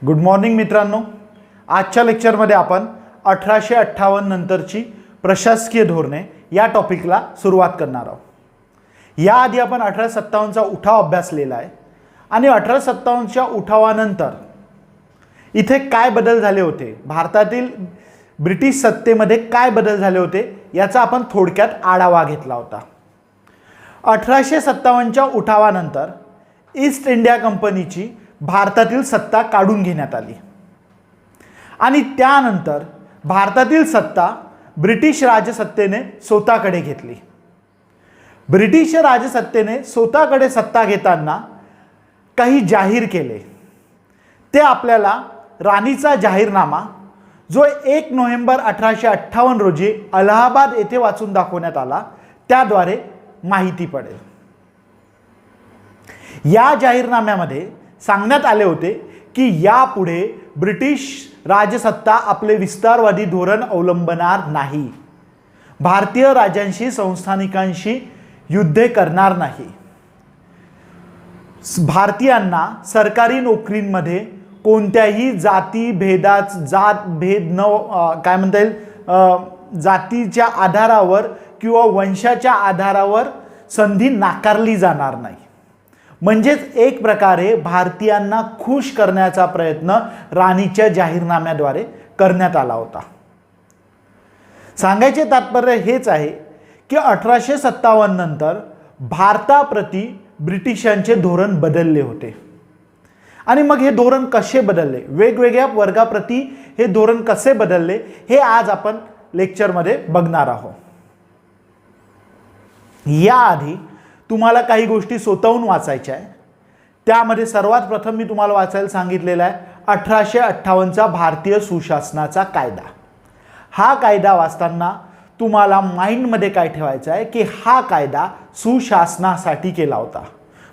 Good morning मित्रांनो. आजच्या लेक्चरमध्ये आपण 1858 नंतरची प्रशासकीय धोरणे या टॉपिकला सुरुवात करणार आहोत. याआधी आपण 1857चा उठाव अभ्यासलेला आहे आणि 1857च्या उठावानंतर इथे काय बदल झाले होते, भारतातील ब्रिटिश सत्तेमध्ये काय बदल झाले होते याचा आपण थोडक्यात आढावा घेतला होता. 1857च्या उठावानंतर ईस्ट इंडिया कंपनीची भारतातील सत्ता काढून घेण्यात आली आणि त्यानंतर भारतातील सत्ता ब्रिटिश राजसत्तेने स्वतःकडे घेतली. ब्रिटिश राजसत्तेने स्वतःकडे सत्ता घेताना काही जाहीर केले. ते आपल्याला राणीचा जाहीरनामा जो 1 नोव्हेंबर 1858 रोजी अलाहाबाद येथे वाचून दाखवण्यात आला त्याद्वारे माहिती पडेल. या जाहीरनाम्यामध्ये सांगण्यात आले होते की यापुढे ब्रिटिश राजसत्ता आपले विस्तारवादी धोरण अवलंबणार नाही, भारतीय राजांशी संस्थानिकांशी युद्ध करणार नाही, भारतीयांना सरकारी नोकरींमध्ये कोणत्याही जाती भेदात जात भेद न काय म्हणता येईल जातीच्या आधारावर किंवा वंशाच्या आधारावर संधी नाकारली जाणार नाही. म्हणजेच एक प्रकारे भारतीयांना खुश करण्याचा प्रयत्न राणीच्या जाहीरनाम्याद्वारे करण्यात आला होता. सांगायचे तात्पर्य हेच आहे की 1857 नंतर भारताप्रती ब्रिटिशांचे धोरण बदलले होते. आणि मग हे धोरण कसे बदलले, वेगवेगळ्या वर्गाप्रती हे धोरण कसे बदलले हे आज आपण लेक्चरमध्ये बघणार आहोत. याआधी तुम्हाला काही गोष्टी स्वतःहून वाचायच्या आहे. त्यामध्ये सर्वात प्रथम मी तुम्हाला वाचायला सांगितलेला आहे 1858चा भारतीय सुशासनाचा कायदा. हा कायदा वाचताना तुम्हाला माइंडमध्ये काय ठेवायचं आहे की हा कायदा सुशासनासाठी केला होता.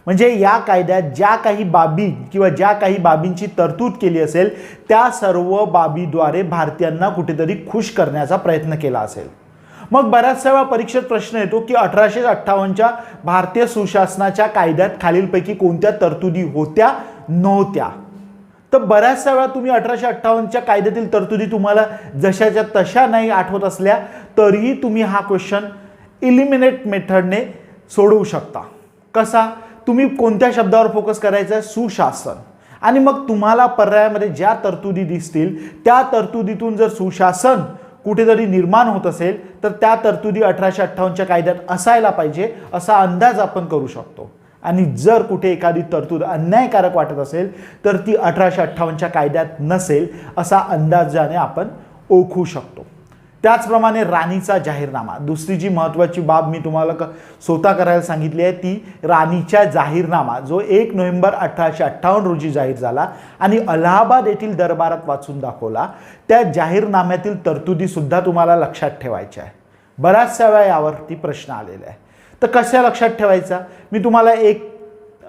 म्हणजे या कायद्यात ज्या काही बाबी किंवा ज्या काही बाबींची तरतूद केली असेल त्या सर्व बाबीद्वारे भारतीयांना कुठेतरी खुश करण्याचा प्रयत्न केला असेल. मग बऱ्याचशा वेळा परीक्षेत प्रश्न येतो की 1858च्या भारतीय सुशासनाच्या कायद्यात खालीलपैकी कोणत्या तरतुदी होत्या नव्हत्या. तर बऱ्याचशा वेळा तुम्ही 1858च्या कायद्यातील तरतुदी तुम्हाला जशाच्या तशा नाही आठवत असल्या तरीही तुम्ही हा क्वेश्चन इलिमिनेट मेथडने सोडवू शकता. कसा, तुम्ही कोणत्या शब्दावर फोकस करायचा आहे, सुशासन, आणि मग तुम्हाला पर्यायामध्ये ज्या तरतुदी दिसतील त्या तरतुदीतून जर सुशासन कुठेतरी निर्माण होत असेल तर त्या तरतुदी 1858च्या कायद्यात असायला पाहिजे असा अंदाज आपण करू शकतो. आणि जर कुठे एखादी तरतूद अन्यायकारक वाटत असेल तर ती 1858च्या कायद्यात नसेल असा अंदाजाने आपण ओळखू शकतो. त्याचप्रमाणे राणीचा जाहीरनामा, दुसरी जी महत्त्वाची बाब मी तुम्हाला स्वतः करायला सांगितली आहे ती राणीचा जाहीरनामा जो 1 नोव्हेंबर 1858 रोजी जाहीर झाला आणि अलाहाबाद येथील दरबारात वाचून दाखवला. त्या जाहीरनाम्यातील तरतुदी सुद्धा तुम्हाला लक्षात ठेवायच्या आहे. बऱ्याचशा वेळा यावरती प्रश्न आलेला आहे. तर कशा लक्षात ठेवायचा, मी तुम्हाला एक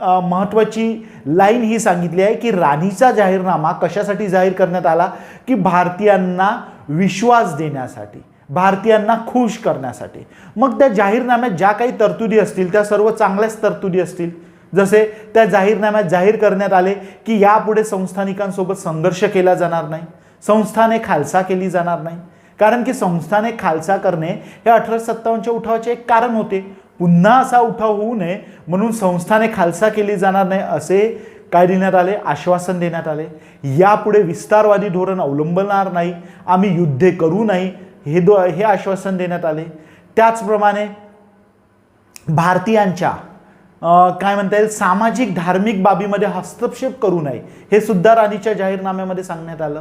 महत्त्वाची लाईन ही सांगितली आहे की राणीचा जाहीरनामा कशासाठी जाहीर करण्यात आला की भारतीयांना विश्वास देण्यासाठी, भारतीयांना खुश करण्यासाठी. मग त्या जाहीरनाम्यात ज्या काही तरतुदी असतील त्या सर्व चांगल्याच तरतुदी असतील. जसे त्या जाहीरनाम्यात जाहीर करण्यात आले की यापुढे संस्थानिकांसोबत संघर्ष केला जाणार नाही, संस्थाने खालसा केली जाणार नाही. कारण की संस्थाने खालसा करणे हे 1857च्या उठावाचे एक कारण होते. पुन्हा असा उठाव होऊ नये म्हणून संस्थाने खालसा केली जाणार नाही असे काय देण्यात आले, आश्वासन देण्यात आले. यापुढे विस्तारवादी धोरण अवलंबणार नाही, आम्ही युद्ध करू नाही हे आश्वासन देण्यात आले. त्याचप्रमाणे भारतीयांच्या काय म्हणता येईल सामाजिक धार्मिक बाबीमध्ये हस्तक्षेप करू नये हे सुद्धा राणीच्या जाहीरनाम्यामध्ये सांगण्यात आलं.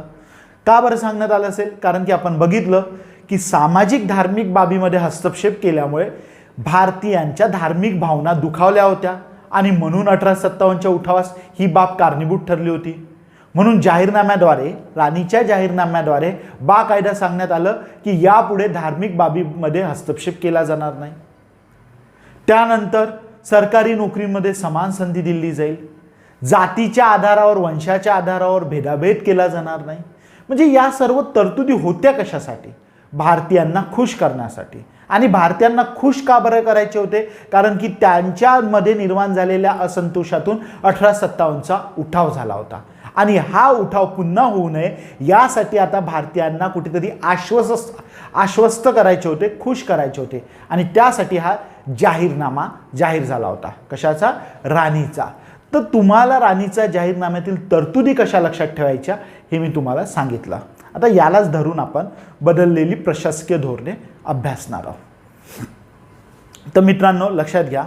का बरं सांगण्यात आलं असेल, कारण की आपण बघितलं की सामाजिक धार्मिक बाबीमध्ये हस्तक्षेप केल्यामुळे भारतीयांच्या धार्मिक भावना दुखावल्या होत्या आणि म्हणून 1857च्या उठावास ही बाब कारणीभूत ठरली होती. म्हणून जाहीरनाम्याद्वारे, राणीच्या जाहीरनाम्याद्वारे बाकायदा सांगण्यात आलं की यापुढे धार्मिक बाबीमध्ये हस्तक्षेप केला जाणार नाही. त्यानंतर सरकारी नोकरीमध्ये समान संधी दिली जाईल, जातीच्या आधारावर वंशाच्या आधारावर भेदाभेद केला जाणार नाही. म्हणजे या सर्व तरतुदी होत्या कशासाठी, भारतीयांना खुश करण्यासाठी. आणि भारतीयांना खुश का बरं करायचे होते, कारण की त्यांच्यामध्ये निर्माण झालेल्या असंतोषातून 1857चा उठाव झाला होता आणि हा उठाव पुन्हा होऊ नये यासाठी आता भारतीयांना कुठेतरी आश्वस्त करायचे होते, खुश करायचे होते आणि त्यासाठी हा जाहीरनामा जाहीर झाला होता. कशाचा? राणीचा. तर तुम्हाला राणीचा जाहीरनाम्यातील तरतुदी कशा लक्षात ठेवायच्या हे मी तुम्हाला सांगितलं. आता यालाच धरून आपण बदललेली प्रशासकीय धोरणे अभ्यासणार आहोत. तर मित्रांनो लक्षात घ्या,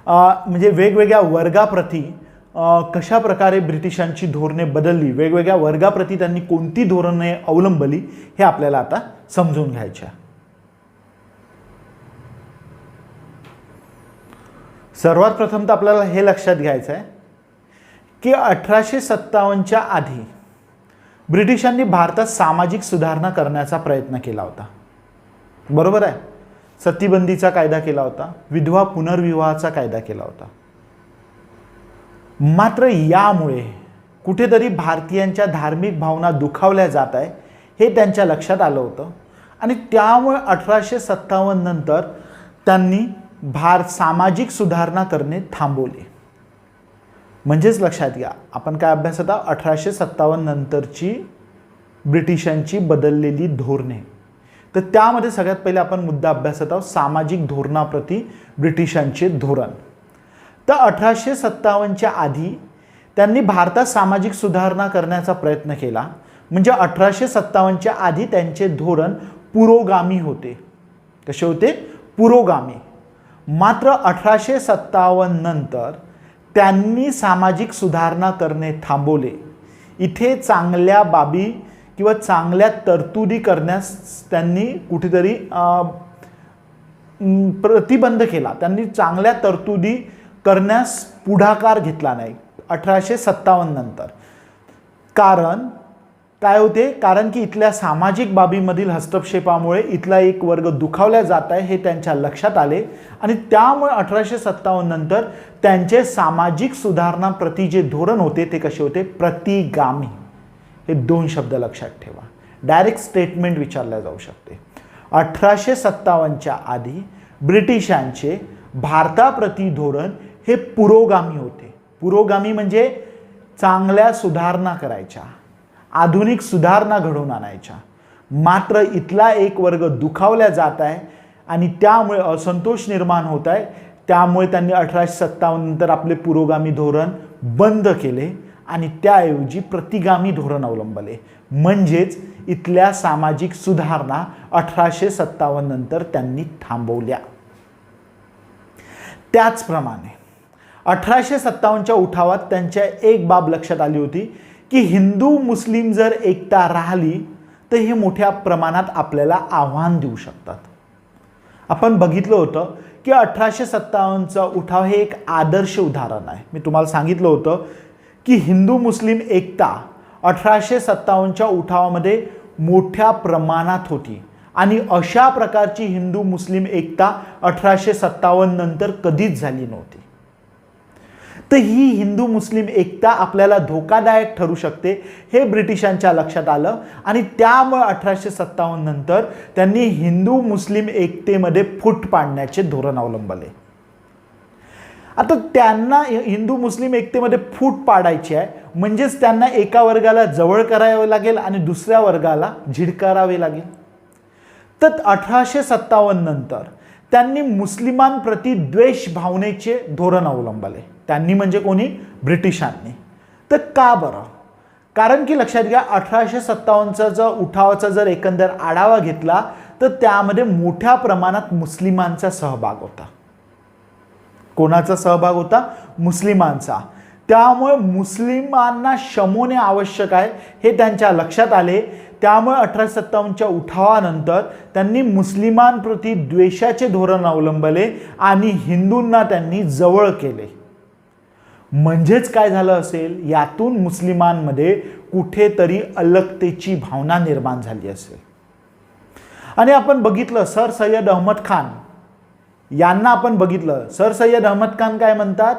म्हणजे वेगवेगळ्या वर्गाप्रती कशा प्रकारे ब्रिटिशांची धोरणे बदलली, वेगवेगळ्या वर्गाप्रती त्यांनी कोणती धोरणे अवलंबली हे आपल्याला आता समजून घ्यायचे. सर्वात प्रथम तर आपल्याला हे लक्षात घ्यायचं आहे की 1857च्या आधी ब्रिटिशांनी भारतात सामाजिक सुधारणा करण्याचा प्रयत्न केला होता. बरोबर आहे. सतीबंदीचा कायदा केला होता, विधवा पुनर्विवाहाचा कायदा केला होता. मात्र यामुळे कुठेतरी भारतीयांच्या धार्मिक भावना दुखावल्या जात आहे हे त्यांच्या लक्षात आलं होतं आणि त्यामुळे 1857 नंतर त्यांनी सामाजिक सुधारणा करणे थांबवले. म्हणजेच लक्षात घ्या, आपण काय अभ्यास होता? 1857 नंतरची ब्रिटिशांची बदललेली धोरणे. तर त्यामध्ये सगळ्यात पहिले आपण मुद्दा अभ्यासत आहोत सामाजिक धोरणाप्रती ब्रिटिशांचे धोरण. तर 1857च्या आधी त्यांनी भारतात सामाजिक सुधारणा करण्याचा प्रयत्न केला. म्हणजे 1857च्या आधी त्यांचे धोरण पुरोगामी होते. कसे होते? पुरोगामी. मात्र 1857 नंतर त्यांनी सामाजिक सुधारणा करणे थांबवले. इथे चांगल्या बाबी किंवा चांगल्या तरतुदी करण्यास त्यांनी कुठेतरी प्रतिबंध केला. त्यांनी चांगल्या तरतुदी करण्यास पुढाकार घेतला नाही 1857 नंतर. कारण काय होते? कारण की इथल्या सामाजिक बाबीमधील हस्तक्षेपामुळे इथला एक वर्ग दुखावला जात आहे हे त्यांच्या लक्षात आले आणि त्यामुळे 1857 नंतर त्यांचे सामाजिक सुधारणाप्रती जे धोरण होते ते कसे होते? प्रतिगामी. हे दोन शब्द लक्षात ठेवा. डायरेक्ट स्टेटमेंट विचारल्या जाऊ शकते. 1857च्या आधी ब्रिटिशांचे भारताप्रती धोरण हे पुरोगामी होते. पुरोगामी म्हणजे चांगल्या सुधारणा करायच्या, आधुनिक सुधारणा घडवून आणायच्या. मात्र इथला एक वर्ग दुखावला जात आहे आणि त्यामुळे असंतोष निर्माण होत आहे. त्यामुळे त्यांनी 1857 नंतर आपले पुरोगामी धोरण बंद केले आणि त्याऐवजी प्रतिगामी धोरण अवलंबले. म्हणजेच इथल्या सामाजिक सुधारणा 1857 नंतर त्यांनी थांबवल्या. त्याचप्रमाणे 1857च्या उठावात त्यांच्या एक बाब लक्षात आली होती की हिंदू मुस्लिम जर एकता राहिली तर हे मोठ्या प्रमाणात आपल्याला आव्हान देऊ शकतात. आपण बघितलं होतं की 1857चा उठाव हे एक आदर्श उदाहरण आहे. मी तुम्हाला सांगितलं होतं की हिंदू मुस्लिम एकता 1857च्या उठावामध्ये मोठ्या प्रमाणात होती आणि अशा प्रकारची हिंदू मुस्लिम एकता 1857 नंतर कधीच झाली नव्हती. तर ही हिंदू मुस्लिम एकता आपल्याला धोकादायक ठरू शकते हे ब्रिटिशांच्या लक्षात आलं आणि त्यामुळे 1857 नंतर त्यांनी हिंदू मुस्लिम एकतेमध्ये फूट पाडण्याचे धोरण अवलंबले. आता त्यांना हिंदू मुस्लिम एकतेमध्ये फूट पाडायची आहे म्हणजेच त्यांना एका वर्गाला जवळ करावे लागेल आणि दुसऱ्या वर्गाला झिडकारावे लागेल. तर 1857 नंतर त्यांनी मुस्लिमांप्रती द्वेष भावनेचे धोरण अवलंबले. त्यांनी म्हणजे कोणी? ब्रिटिशांनी. तर का बरं? कारण की लक्षात घ्या 1857चा जो उठावाचा जर एकंदर आढावा घेतला तर त्यामध्ये मोठ्या प्रमाणात मुस्लिमांचा सहभाग होता. कोणाचा सहभाग होता? मुस्लिमांचा. त्यामुळे मुस्लिमांना शमवणे आवश्यक आहे हे त्यांच्या लक्षात आले. त्यामुळे 1857च्या उठावानंतर त्यांनी मुस्लिमांप्रती द्वेषाचे धोरण अवलंबले आणि हिंदूंना त्यांनी जवळ केले. म्हणजेच काय झालं असेल? यातून मुस्लिमांमध्ये कुठेतरी अलगतेची भावना निर्माण झाली असेल. आणि आपण बघितलं सर सय्यद अहमद खान यांना आपण बघितलं. सर सय्यद अहमद खान काय म्हणतात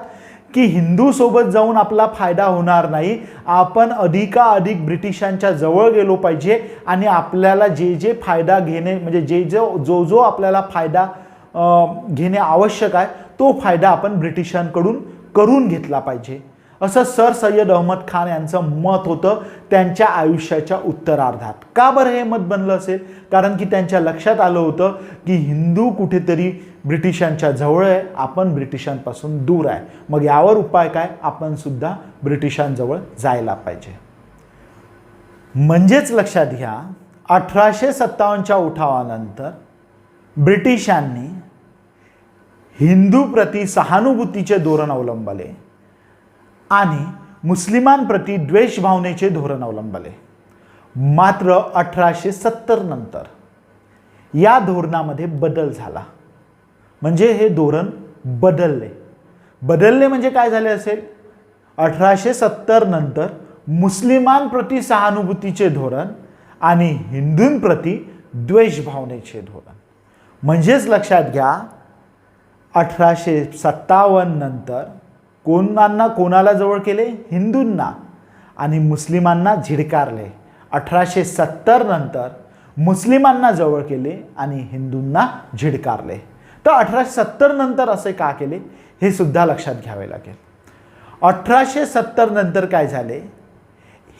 की हिंदू सोबत जाऊन आपला फायदा होणार नाही, आपण अधिकाधिक ब्रिटिशांच्या जवळ गेलो पाहिजे आणि आपल्याला जे जे फायदा घेणे म्हणजे जो आपल्याला फायदा घेणे आवश्यक आहे तो फायदा आपण ब्रिटिशांकडून करून घेतला पाहिजे असं सर सय्यद अहमद खान यांचं मत होतं त्यांच्या आयुष्याच्या उत्तरार्धात. का बरं हे मत बनलं असेल? कारण की त्यांच्या लक्षात आलं होतं की हिंदू कुठेतरी ब्रिटिशांच्या जवळ आहे, आपण ब्रिटिशांपासून दूर आहे. मग यावर उपाय काय? आपण सुद्धा ब्रिटिशांजवळ जायला पाहिजे. म्हणजेच लक्षात घ्या, 1857च्या उठावानंतर ब्रिटिशांनी हिंदूप्रती सहानुभूतीचे धोरण अवलंबले आणि मुस्लिमांप्रती द्वेष भावनेचे धोरण अवलंबले. मात्र 1870 नंतर या धोरणामध्ये बदल झाला. म्हणजे हे धोरण बदलले म्हणजे काय झाले असेल? 1870 नंतर मुस्लिमांप्रती सहानुभूतीचे धोरण आणि हिंदूंप्रती द्वेष भावनेचे धोरण. म्हणजेच लक्षात घ्या, 1857 नंतर कोणाला जवळ केले? हिंदूंना. आणि मुस्लिमांना झिडकारले. 1870 नंतर मुस्लिमांना जवळ केले आणि हिंदूंना झिडकारले. तर 1870 नंतर असे का केले हे सुद्धा लक्षात घ्यावे लागेल. 1870 नंतर काय झाले?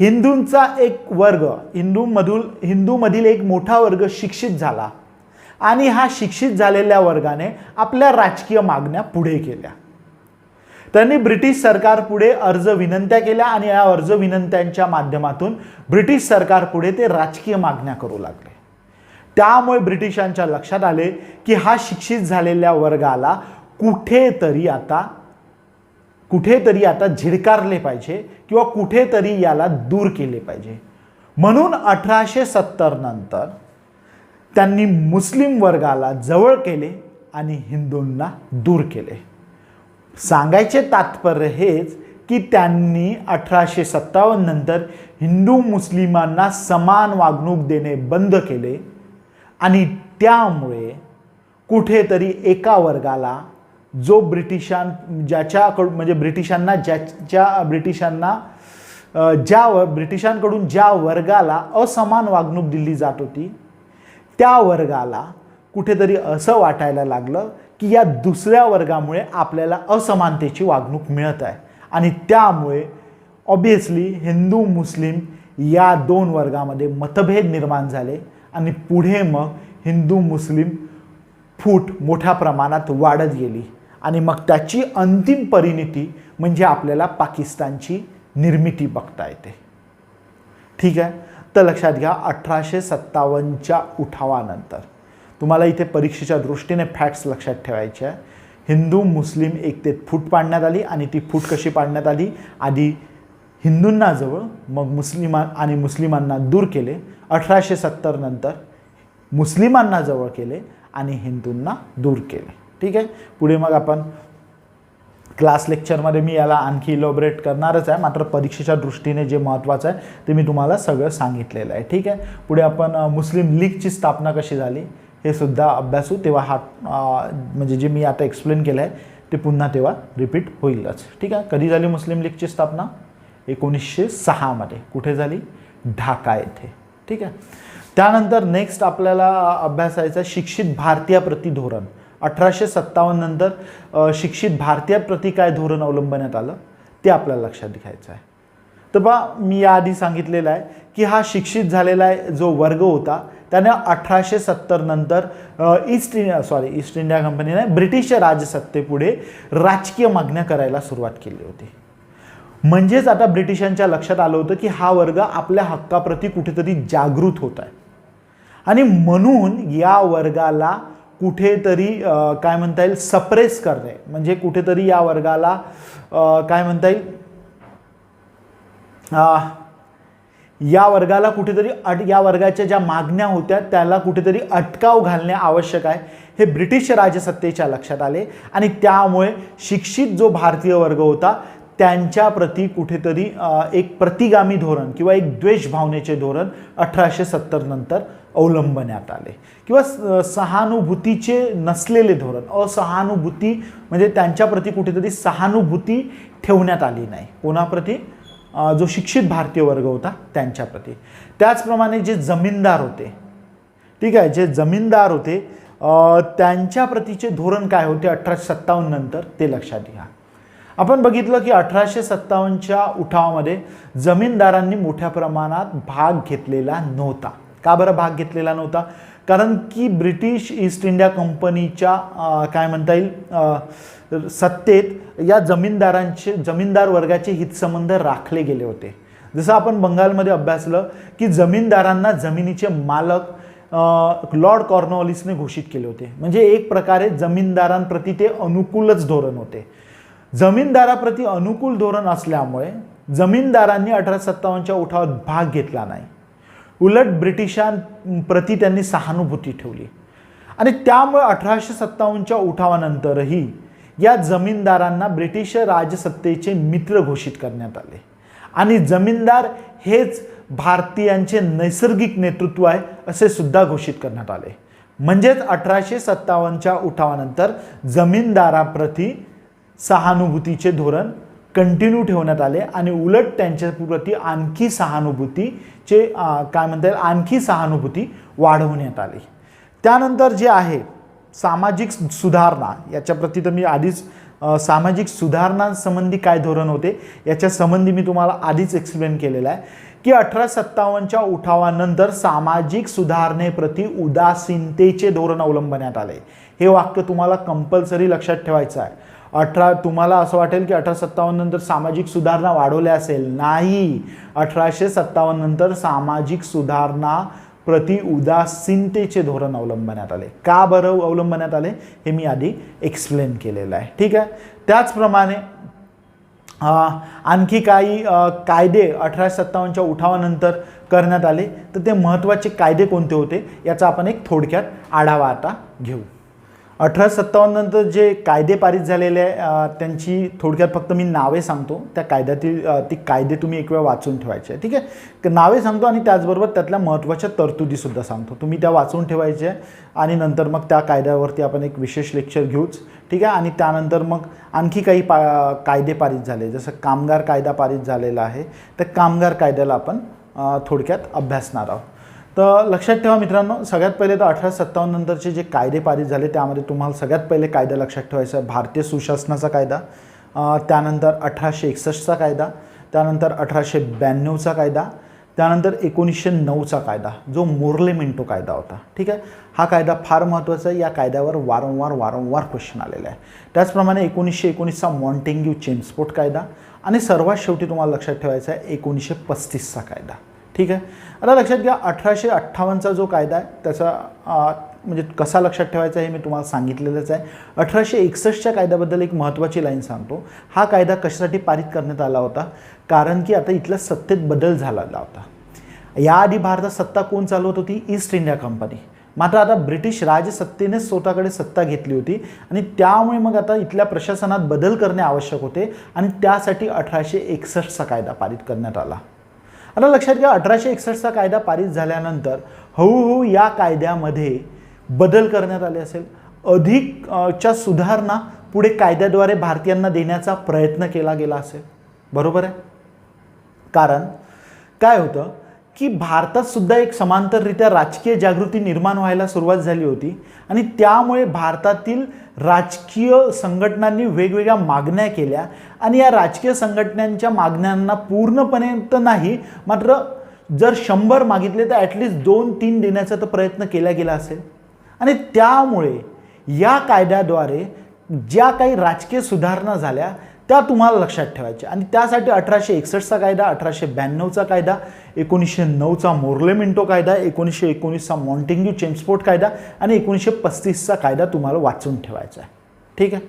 हिंदूंचा एक वर्ग, हिंदूमधील एक मोठा वर्ग शिक्षित झाला आणि हा शिक्षित झालेल्या वर्गाने आपल्या राजकीय मागण्या पुढे केल्या. त्यांनी ब्रिटिश सरकारपुढे अर्ज विनंत्या केल्या आणि या अर्ज विनंत्यांच्या माध्यमातून ब्रिटिश सरकारपुढे ते राजकीय मागण्या करू लागले. त्यामुळे ब्रिटिशांच्या लक्षात आले की हा शिक्षित झालेल्या वर्गाला कुठेतरी आता झिडकारले पाहिजे किंवा कुठेतरी याला दूर केले पाहिजे. म्हणून 1870 नंतर त्यांनी मुस्लिम वर्गाला जवळ केले आणि हिंदूंना दूर केले. सांगायचे तात्पर्य हेच की त्यांनी 1857 नंतर हिंदू मुस्लिमांना समान वागणूक देणे बंद केले आणि त्यामुळे कुठेतरी एका वर्गाला जो ब्रिटिशांकडून ज्या वर्गाला असमान वागणूक दिली जात होती त्या वर्गाला कुठेतरी असं वाटायला लागलं की या दुसऱ्या वर्गामुळे आपल्याला असमानतेची वागणूक मिळत आहे आणि त्यामुळे ऑब्वियसली हिंदू मुस्लिम या दोन वर्गामध्ये मतभेद निर्माण झाले आणि पुढे मग हिंदू मुस्लिम फूट मोठ्या प्रमाणात वाढत गेली आणि मग त्याची अंतिम परिणती म्हणजे आपल्याला पाकिस्तानची निर्मिती बघता येते. ठीक आहे. तर लक्षात घ्या, 1857च्या उठावानंतर तुम्हाला इथे परीक्षेच्या दृष्टीने फॅक्ट्स लक्षात ठेवायचे आहे. हिंदू मुस्लिम एकतेत फूट पाडण्यात आली आणि ती फूट कशी पाडण्यात आली? आधी हिंदूंना जवळ, मग मुस्लिमांना दूर केले. 1870 नंतर मुस्लिमांना जवळ केले आणि हिंदूंना दूर केले. ठीक आहे. पुढे मग आपण क्लास लेक्चरमध्ये मी याला आणखी इलॉबरेट करणारच आहे, मात्र परीक्षेच्या दृष्टीने जे महत्त्वाचं आहे ते मी तुम्हाला सगळं सांगितलेलं आहे. ठीक आहे. पुढे आपण मुस्लिम लीगची स्थापना कशी झाली हे सुद्धा अभ्यासू. तेव्हा म्हणजे जे मी आता एक्सप्लेन केलं आहे ते पुन्हा तेव्हा रिपीट होईलच. ठीक आहे. कधी झाली मुस्लिम लीगची स्थापना? 1906 मध्ये. कुठे झाली? ढाका येथे. ठीक आहे. त्यानंतर नेक्स्ट आपल्याला अभ्यासायचं शिक्षित भारतीयाप्रती धोरण. 1857 नंतर शिक्षित भारतीयाप्रती काय धोरण अवलंबण्यात आलं ते आपल्याला लक्षात घ्यायचं आहे. तर पहा, मी याआधी सांगितलेलं आहे की हा शिक्षित झालेला जो वर्ग होता त्याने 1870 नंतर ईस्ट इंडिया कंपनीने ब्रिटिश राजसत्तेपुढे राजकीय मागण्या करायला सुरुवात केली होती. म्हणजेच आता ब्रिटिशांच्या लक्षात आलं होतं की हा वर्ग आपल्या हक्काप्रती कुठेतरी जागृत होत आहे आणि म्हणून या वर्गाला कुठेतरी काय म्हणता येईल सप्रेस करणे, म्हणजे कुठेतरी या वर्गाला काय म्हणता येईल या वर्गाला कुठेतरी या वर्गाच्या ज्या मागण्या होत्या त्याला कुठेतरी अटकाव घालणे आवश्यक आहे हे ब्रिटिश राजसत्तेच्या लक्षात आले आणि त्यामुळे शिक्षित जो भारतीय वर्ग होता त्यांच्याप्रती कुठेतरी एक प्रतिगामी धोरण किंवा एक द्वेष भावनेचे धोरण 1870 नंतर अवलंबण्यात आले किंवा सहानुभूतीचे नसलेले धोरण, असहानुभूती म्हणजे त्यांच्याप्रती कुठेतरी सहानुभूती ठेवण्यात आली नाही. कोणाप्रती? जो शिक्षित भारतीय वर्ग होता त्यांच्याप्रती. त्याचप्रमाणे जे जमीनदार होते, ठीक आहे, जे जमीनदार होते त्यांच्याप्रतीचे धोरण काय होते 1857 नंतर ते लक्षात घ्या. आपण बघितलं की 1857च्या उठावामध्ये जमीनदारांनी मोठ्या प्रमाणात भाग घेतलेला नव्हता. का बरं भाग घेतलेला नव्हता? कारण की ब्रिटिश ईस्ट इंडिया कंपनीच्या काय म्हणता येईल सत्तेत या जमीनदार वर्गाचे हितसंबंध राखले गेले होते. जसं आपण बंगालमध्ये अभ्यासलं की जमीनदारांना जमिनीचे मालक लॉर्ड कॉर्नवॉलिसने घोषित केले होते. म्हणजे एक प्रकारे जमीनदारांप्रती ते अनुकूलच धोरण होते. जमीनदाराप्रती अनुकूल धोरण असल्यामुळे जमीनदारांनी 1857च्या उठावात भाग घेतला नाही. उलट ब्रिटिशांप्रती त्यांनी सहानुभूती ठेवली आणि त्यामुळे 1857च्या उठावानंतरही या जमीनदारांना ब्रिटिश राजसत्तेचे मित्र घोषित करण्यात आले आणि जमीनदार हेच भारतीयांचे नैसर्गिक नेतृत्व आहे असे सुद्धा घोषित करण्यात आले. म्हणजेच 1857च्या उठावानंतर जमीनदाराप्रती सहानुभूतीचे धोरण कंटिन्यू ठेवण्यात आले आणि उलट त्यांच्याप्रती आणखी सहानुभूतीचे काय म्हणता येईल आणखी सहानुभूती वाढवण्यात आली. त्यानंतर जे आहे सामाजिक सुधारणा, याच्याप्रती तर मी आधीच सामाजिक सुधारणांसंबंधी काय धोरण होते याच्या संबंधी मी तुम्हाला आधीच एक्सप्लेन केलेलं आहे की 1857च्या उठावानंतर सामाजिक सुधारणेप्रती उदासीनतेचे धोरण अवलंबण्यात आले. हे वाक्य तुम्हाला कंपल्सरी लक्षात ठेवायचं आहे. तुम्हाला असं वाटेल की 1857 नंतर सामाजिक सुधारणा वाढवल्या असेल, नाही. 1857 नंतर सामाजिक सुधारणा प्रति उदासीनतेचे धोरण अवलंबण्यात आले. का बरं अवलंबण्यात आले हे मी आधी एक्सप्लेन केलेलं आहे. ठीक आहे. त्याचप्रमाणे आणखी काही कायदे 1857च्या उठावानंतर करण्यात आले. तर ते महत्त्वाचे कायदे कोणते होते याचा आपण एक थोडक्यात आढावा आता घेऊ. 1857 नंतर जे कायदे पारित झालेले त्यांची थोडक्यात फक्त मी नावे सांगतो. त्या कायद्यातील ती कायदे तुम्ही एक वेळ वाचून ठेवायचे. ठीक आहे. नावे सांगतो आणि त्याचबरोबर त्यातल्या महत्त्वाच्या तरतुदीसुद्धा सांगतो. तुम्ही त्या वाचून ठेवायचे आणि नंतर मग त्या कायद्यावरती आपण एक विशेष लेक्चर घेऊच. ठीक आहे. आणि त्यानंतर मग आणखी काही कायदे पारित झाले, जसं कामगार कायदा पारित झालेला आहे. तर कामगार कायद्याला आपण थोडक्यात अभ्यासणार आहोत. तर लक्षात ठेवा मित्रांनो, सगळ्यात पहिले तर 1857 नंतरचे जे कायदे पारित झाले त्यामध्ये तुम्हाला सगळ्यात पहिले कायदा लक्षात ठेवायचा आहे भारतीय सुशासनाचा कायदा, त्यानंतर 1861चा कायदा, त्यानंतर 1892चा कायदा, त्यानंतर 1909चा कायदा जो मोर्ले मिंटो कायदा होता. ठीक आहे. हा कायदा फार महत्त्वाचा आहे. या कायद्यावर वारंवार क्वेश्चन आलेला आहे. त्याचप्रमाणे 1919चा मॉन्टेग्यू चेम्स्फोर्ड कायदा आणि सर्वात शेवटी तुम्हाला लक्षात ठेवायचा आहे 1935चा कायदा. ठीक आहे. आता लक्षात घ्या 1858चा जो कायदा आहे त्याचा म्हणजे कसा लक्षात ठेवायचा हे मी तुम्हाला सांगितलेलंच आहे. 1861च्या कायद्याबद्दल एक महत्त्वाची लाईन सांगतो. हा कायदा कशासाठी पारित करण्यात आला होता? कारण की आता इथल्या सत्तेत बदल झालेला होता. याआधी भारतात सत्ता कोण चालवत होती? East India company. मात्र आता ब्रिटिश राजसत्तेने स्वतःकडे सत्ता घेतली होती आणि त्यामुळे मग आता इथल्या प्रशासनात बदल करणे आवश्यक होते आणि त्यासाठी 1861चा कायदा पारित करण्यात आला. आता लक्षात घ्या 1861चा कायदा पारित झाल्यानंतर हळूहळू या कायद्यामध्ये बदल करण्यात आले असेल. अधिकच्या सुधारणा पुढे कायद्याद्वारे भारतीयांना देण्याचा प्रयत्न केला गेला असेल. बरोबर आहे. कारण काय होतं की भारतात सुद्धा एक समांतररित्या राजकीय जागृती निर्माण व्हायला सुरुवात झाली होती आणि त्यामुळे भारतातील राजकीय संघटनांनी वेगवेगळ्या मागण्या केल्या आणि या राजकीय संघटनांच्या मागण्यांना पूर्णपणे तर नाही, मात्र जर 100 मागितले तर ॲटलिस्ट 2-3 देण्याचा तर प्रयत्न केला गेला असेल. आणि त्यामुळे या कायद्याद्वारे ज्या काही राजकीय सुधारणा झाल्या त्या तुम्हाला लक्षात ठेवायच्या आणि त्यासाठी 1861चा कायदा, 1892चा कायदा, 1909चा मोर्ले मिंटो कायदा, 1919चा मॉन्टेग्यू चेम्स्फोर्ड कायदा आणि 1935चा कायदा तुम्हाला वाचून ठेवायचा आहे. ठीक आहे.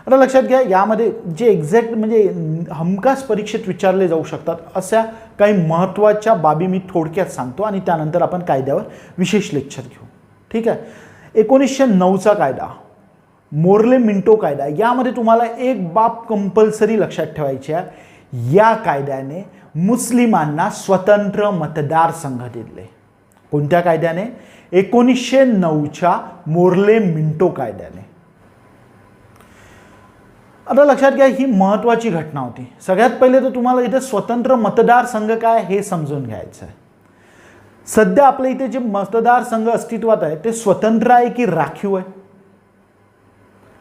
आता लक्षात घ्या यामध्ये जे एक्झॅक्ट म्हणजे हमखास परीक्षेत विचारले जाऊ शकतात अशा काही महत्त्वाच्या बाबी मी थोडक्यात सांगतो आणि त्यानंतर आपण कायद्यावर विशेष लेक्चर घेऊ. ठीक आहे. 1909चा कायदा, मोर्ले मिंटो कायदा, यामध्ये तुम्हाला एक बाब कंपल्सरी लक्षात ठेवायची आहे. या कायद्याने मुस्लिमांना स्वतंत्र मतदारसंघ दिले. कोणत्या कायद्याने? 1909च्या मोर्ले मिंटो कायद्याने. आता लक्षात घ्या ही महत्त्वाची घटना होती. सगळ्यात पहिले तर तुम्हाला इथे स्वतंत्र मतदारसंघ काय हे समजून घ्यायचं आहे. सध्या आपल्या इथे जे मतदारसंघ अस्तित्वात आहे ते स्वतंत्र आहे की राखीव आहे?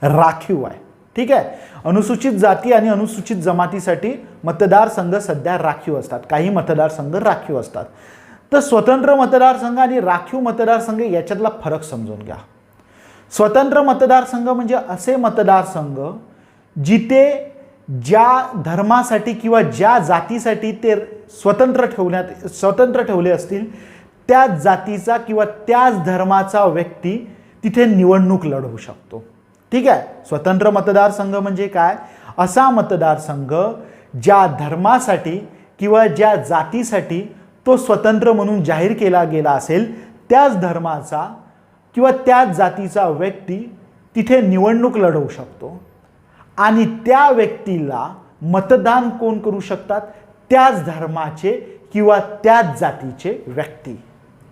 राखीव आहे. ठीक आहे. अनुसूचित जाती आणि अनुसूचित जमातीसाठी मतदारसंघ सध्या राखीव असतात, काही मतदारसंघ राखीव असतात. तर स्वतंत्र मतदारसंघ आणि राखीव मतदारसंघ याच्यातला फरक समजून घ्या. स्वतंत्र मतदारसंघ म्हणजे असे मतदारसंघ जिथे ज्या धर्मासाठी किंवा ज्या जातीसाठी ते स्वतंत्र ठेवले असतील त्याच जातीचा किंवा त्याच धर्माचा व्यक्ती तिथे निवडणूक लढवू शकतो. ठीक आहे. स्वतंत्र मतदारसंघ म्हणजे काय? असा मतदारसंघ ज्या धर्मासाठी किंवा ज्या जातीसाठी तो स्वतंत्र म्हणून जाहीर केला गेला असेल त्याच धर्माचा किंवा त्याच जातीचा व्यक्ती तिथे निवडणूक लढवू शकतो आणि त्या व्यक्तीला मतदान कोण करू शकतात? त्याच धर्माचे किंवा त्याच जातीचे व्यक्ती.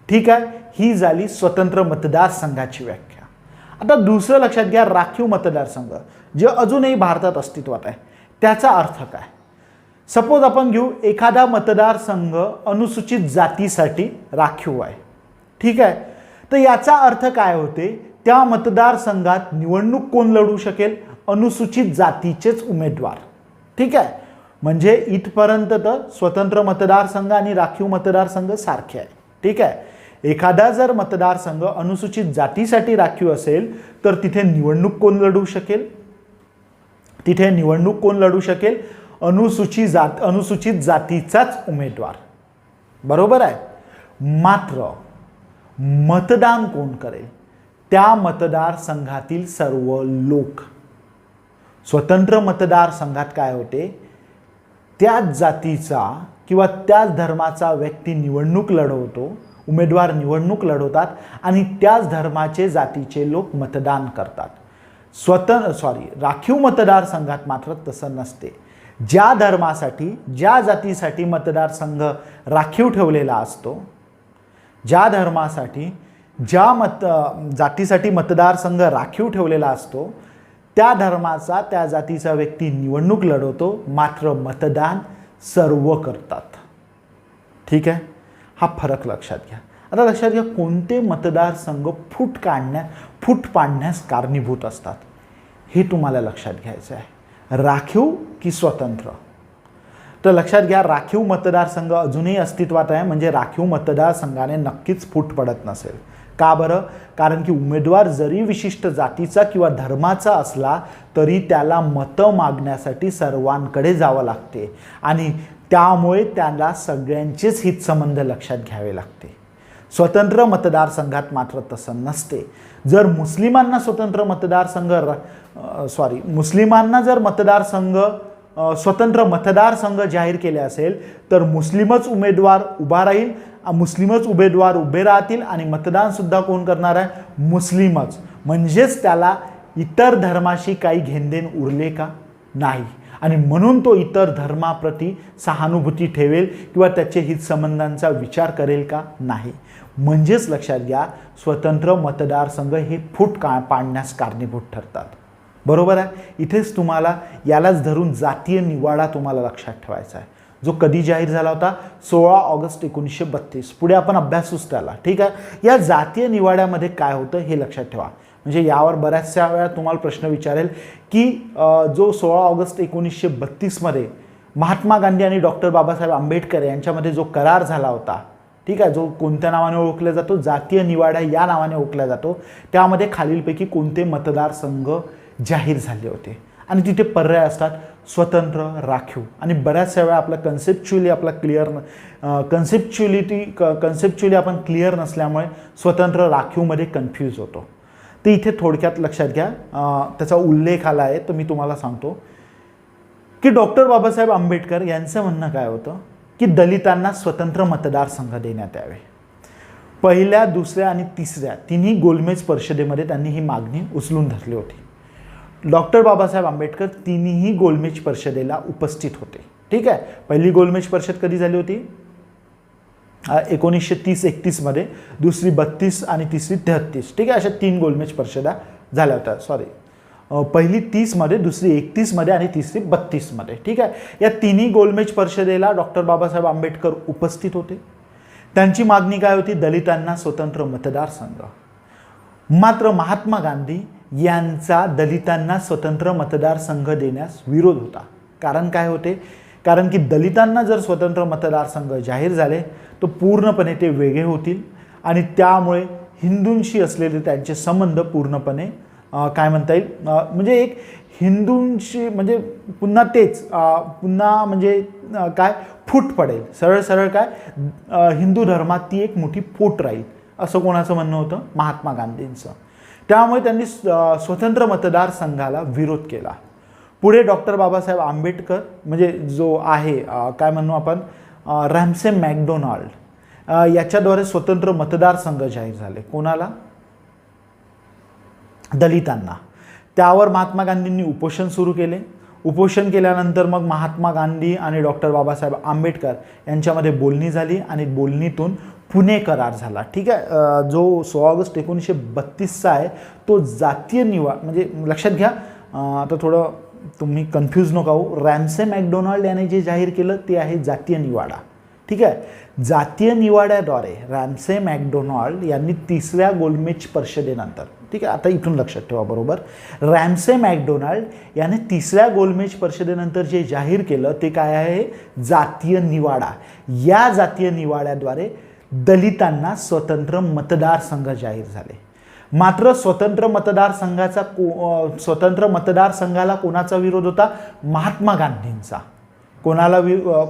ठीक आहे. ही झाली स्वतंत्र मतदारसंघाची व्याख्या. आता दुसरं लक्षात घ्या, राखीव मतदारसंघ जे अजूनही भारतात अस्तित्वात आहे त्याचा अर्थ काय? सपोज आपण घेऊ एखादा मतदारसंघ अनुसूचित जातीसाठी राखीव आहे. ठीक आहे. तर याचा अर्थ काय होते? त्या मतदारसंघात निवडणूक कोण लढू शकेल? अनुसूचित जातीचेच उमेदवार. ठीक आहे. म्हणजे इथपर्यंत तर स्वतंत्र मतदारसंघ आणि राखीव मतदारसंघ सारखे आहे. ठीक आहे. एखादा जर मतदारसंघ अनुसूचित जातीसाठी राखीव असेल तर तिथे निवडणूक कोण लढू शकेल? तिथे निवडणूक कोण लढू शकेल? अनुसूचित जातीचाच उमेदवार. बरोबर आहे. मात्र मतदान कोण करेल? त्या मतदारसंघातील सर्व लोक. स्वतंत्र मतदारसंघात काय होते? त्याच जातीचा किंवा त्याच धर्माचा व्यक्ती निवडणूक लढवतो, उमेदवार निवडणूक लढवतात आणि त्याच धर्माचे जातीचे लोक मतदान करतात. राखीव मतदारसंघात मात्र तसं नसते. ज्या धर्मासाठी ज्या जातीसाठी मतदारसंघ राखीव ठेवलेला असतो, ज्या धर्मासाठी जातीसाठी मतदारसंघ राखीव ठेवलेला असतो त्या धर्माचा त्या जातीचा व्यक्ती निवडणूक लढवतो, मात्र मतदान सर्व करतात. ठीक आहे. हा फरक लक्षात घ्या. आता लक्षात घ्या कोणते मतदारसंघ फूट पाडण्यास कारणीभूत असतात हे तुम्हाला लक्षात घ्यायचं आहे. राखीव की स्वतंत्र? तर लक्षात घ्या राखीव मतदारसंघ अजूनही अस्तित्वात आहे, म्हणजे राखीव मतदारसंघाने नक्कीच फूट पडत नसेल. का बरं? कारण की उमेदवार जरी विशिष्ट जातीचा किंवा धर्माचा असला तरी त्याला मतं मागण्यासाठी सर्वांकडे जावं लागते आणि त्यामुळे त्याला सगळ्यांचेच हितसंबंध लक्षात घ्यावे लागते. स्वतंत्र मतदारसंघात मात्र तसं नसते. जर मुस्लिमांना स्वतंत्र मतदारसंघ जाहीर केले असेल तर मुस्लिमच उमेदवार उभे राहतील आणि मतदान सुद्धा कोण करणार आहे? मुस्लिमच. म्हणजेच त्याला इतर धर्माशी काही घेणदेण उरले का? नाही. आणि म्हणून तो इतर धर्माप्रती सहानुभूती ठेवेल किंवा त्याचे हितसंबंधांचा विचार करेल का? नाही. म्हणजेच लक्षात घ्या स्वतंत्र मतदारसंघ हे फूट पाडण्यास कारणीभूत ठरतात. बरोबर आहे. इथेच तुम्हाला यालाच धरून जातीय निवाडा तुम्हाला लक्षात ठेवायचा आहे, जो कधी जाहीर झाला होता? 16 ऑगस्ट 1932. पुढे आपण अभ्यासूच त्याला. ठीक आहे. या जातीय निवाड्यामध्ये काय होतं हे लक्षात ठेवा. म्हणजे यावर बऱ्याचशा वेळा तुम्हाला प्रश्न विचारेल की जो 16 ऑगस्ट 1932 मध्ये महात्मा गांधी आणि डॉक्टर बाबासाहेब आंबेडकर यांच्यामध्ये जो करार झाला होता, ठीक आहे, जो कोणत्या नावाने ओळखला जातो? जातीय निवाडा या नावाने ओळखला जातो. त्यामध्ये खालीलपैकी कोणते मतदारसंघ जाहीर झाले होते? आणि तिथे पर्याय असतात स्वतंत्र, राखीव. आणि बऱ्याचशा वेळा आपला कन्सेप्च्युअली आपण क्लिअर नसल्यामुळे स्वतंत्र राखीवमध्ये कन्फ्यूज होतो. तर इथे थोडक्यात लक्षात घ्या, त्याचा उल्लेख आला आहे तर मी तुम्हाला सांगतो की डॉक्टर बाबासाहेब आंबेडकर यांचं म्हणणं काय होतं की दलितांना स्वतंत्र मतदारसंघ देण्यात यावे. पहिल्या, दुसऱ्या आणि तिसऱ्या तिन्ही गोलमेज परिषदेमध्ये त्यांनी ही मागणी उचलून धरली होती. डॉक्टर बाबासाहेब आंबेडकर तिन्ही गोलमेज परिषदेला उपस्थित होते. ठीक आहे. पहिली गोलमेज परिषद कधी झाली होती? 1930-31 मध्ये, दुसरी 32 आणि तिसरी 33. ठीक आहे. अशा 3 गोलमेज परिषदा झाल्या होत्या. पहिली 30 मध्ये, दुसरी 31 मध्ये आणि तिसरी 32 मध्ये. ठीक आहे. या तिन्ही गोलमेज परिषदेला डॉक्टर बाबासाहेब आंबेडकर उपस्थित होते. त्यांची मागणी काय होती? दलितांना स्वतंत्र मतदारसंघ. मात्र महात्मा गांधी यांचा दलितांना स्वतंत्र मतदारसंघ देण्यास विरोध होता. कारण काय होते? कारण की दलितांना जर स्वतंत्र मतदारसंघ जाहीर झाले तर पूर्णपणे ते वेगळे होतील आणि त्यामुळे हिंदूंशी असलेले त्यांचे संबंध पूर्णपणे काय म्हणता येईल म्हणजे एक हिंदूंशी म्हणजे पुन्हा तेच पुन्हा म्हणजे काय फूट पडेल. सरळ सरळ काय हिंदू धर्मात ती एक मोठी फूट राहील असं कोणाचं म्हणणं होतं? महात्मा गांधींचं. त्यामुळे त्यांनी स्वतंत्र मतदारसंघाला विरोध केला. पुढे डॉक्टर बाबासाहेब आंबेडकर म्हणजे जो आहे काय म्हणू आपण रॅमसे मॅकडोनाल्ड याच्याद्वारे स्वतंत्र मतदारसंघ जाहीर झाले. कोणाला? दलितांना. त्यावर महात्मा गांधींनी उपोषण सुरू केले. उपोषण केल्यानंतर मग महात्मा गांधी आणि डॉक्टर बाबासाहेब आंबेडकर यांच्यामध्ये बोलणी झाली आणि बोलणीतून पुणे करार झाला. ठीक आहे. जो 16 ऑगस्ट 1932चा आहे तो जातीय म्हणजे लक्षात घ्या आता थोडं तुम्ही कन्फ्यूज नका हो. रॅमसे मॅकडोनाल्ड याने जे जाहीर केलं ते आहे जातीय निवाडा. ठीक आहे. जातीय निवाड्याद्वारे रॅमसे मॅकडोनाल्ड यांनी 3ऱ्या गोलमेज परिषदेनंतर ठीक आहे आता इथून लक्षात ठेवा बरोबर रॅमसे मॅकडोनाल्ड याने 3ऱ्या गोलमेज परिषदेनंतर जे जाहीर केलं ते काय आहे? जातीय निवाडा. या जातीय निवाड्याद्वारे दलितांना स्वतंत्र मतदारसंघ जाहीर झाले. मात्र स्वतंत्र मतदारसंघाला कोणाचा विरोध होता? महात्मा गांधींचा.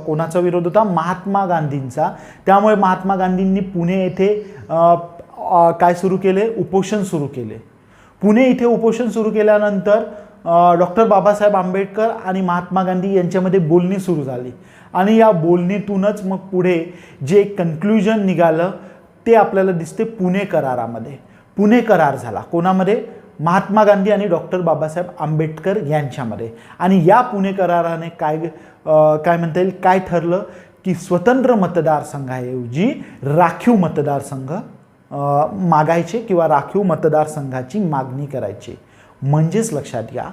कोणाचा विरोध होता? महात्मा गांधींचा. त्यामुळे महात्मा गांधींनी पुणे येथे काय सुरू केले? उपोषण सुरू केले. पुणे इथे उपोषण सुरू केल्यानंतर डॉक्टर बाबासाहेब आंबेडकर आणि महात्मा गांधी यांच्यामध्ये बोलणी सुरू झाली आणि या बोलणीतूनच मग पुढे जे कन्क्लुजन निघालं ते आपल्याला दिसते पुणे करारामध्ये. पुणे करार झाला कोणामध्ये? महात्मा गांधी आणि डॉक्टर बाबासाहेब आंबेडकर यांच्यामध्ये. आणि या पुणे कराराने काय म्हणता येईल काय ठरलं की स्वतंत्र मतदारसंघाऐवजी राखीव मतदारसंघ मागायचे किंवा राखीव मतदारसंघाची मागणी करायची. म्हणजेच लक्षात घ्या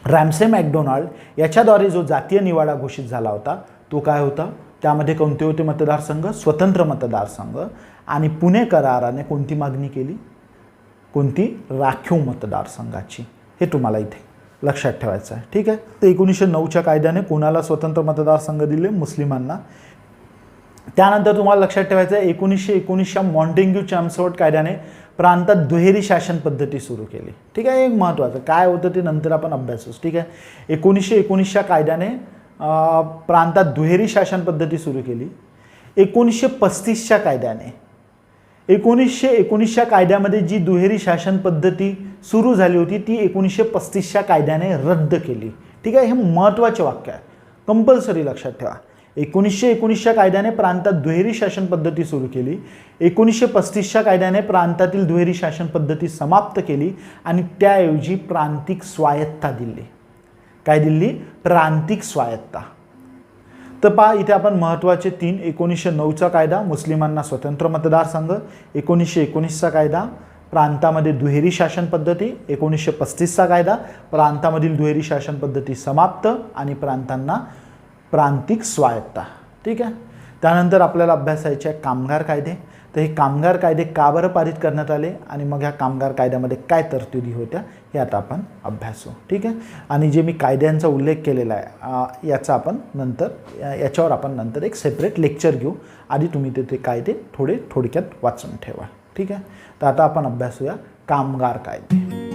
रॅमसे मॅकडोनाल्ड याच्याद्वारे जो जातीय निवाडा घोषित झाला होता तो काय होता? त्यामध्ये कोणते होते मतदारसंघ? स्वतंत्र मतदारसंघ. आणि पुणे कराराने कोणती मागणी केली? कोणती? राखीव मतदारसंघाची. हे तुम्हाला इथे लक्षात ठेवायचं आहे. ठीक आहे. तर 1909च्या कायद्याने कोणाला स्वतंत्र मतदारसंघ दिले? मुस्लिमांना. त्यानंतर तुम्हाला लक्षात ठेवायचं आहे 1919च्या मॉन्टेग्यू चॅम्सफोर्ड कायद्याने प्रांतात दुहेरी शासन पद्धती सुरू केली. ठीक आहे. एक महत्त्वाचं काय होतं ते नंतर आपण अभ्यासूच. ठीक आहे. 1919च्या कायद्याने प्रांतात दुहेरी शासन पद्धती सुरू केली. 1935च्या कायद्याने 1919च्या कायद्यामध्ये जी दुहेरी शासन पद्धती सुरू झाली होती ती 1935च्या कायद्याने रद्द केली. ठीक आहे. हे महत्त्वाचे वाक्य आहे. कंपल्सरी लक्षात ठेवा. 1919च्या कायद्याने प्रांतात दुहेरी शासन पद्धती सुरू केली. 1935च्या कायद्याने प्रांतातील दुहेरी शासन पद्धती समाप्त केली आणि त्याऐवजी प्रांतिक स्वायत्ता दिली. काय दिली? प्रांतिक स्वायत्ता. तर पहा इथे आपण महत्त्वाचे 3 1909चा कायदा मुस्लिमांना स्वतंत्र मतदारसंघ, 1919चा कायदा प्रांतामध्ये दुहेरी शासन पद्धती, 1935चा कायदा प्रांतामधील दुहेरी शासन पद्धती समाप्त आणि प्रांतांना प्रांतिक स्वायत्ता. ठीक आहे. त्यानंतर आपल्याला अभ्यासायचे आहे कामगार कायदे. तर हे कामगार कायदे का बरं पारित करण्यात आले आणि मग ह्या कामगार कायद्यामध्ये काय तरतुदी होत्या हे आता आपण अभ्यासू. ठीक आहे. आणि जे मी कायद्यांचा उल्लेख केलेला आहे याच्यावर आपण नंतर एक सेपरेट लेक्चर घेऊ. आधी तुम्ही ते कायदे थोडक्यात वाचून ठेवा. ठीक आहे. तर आता आपण अभ्यासूया कामगार कायदे.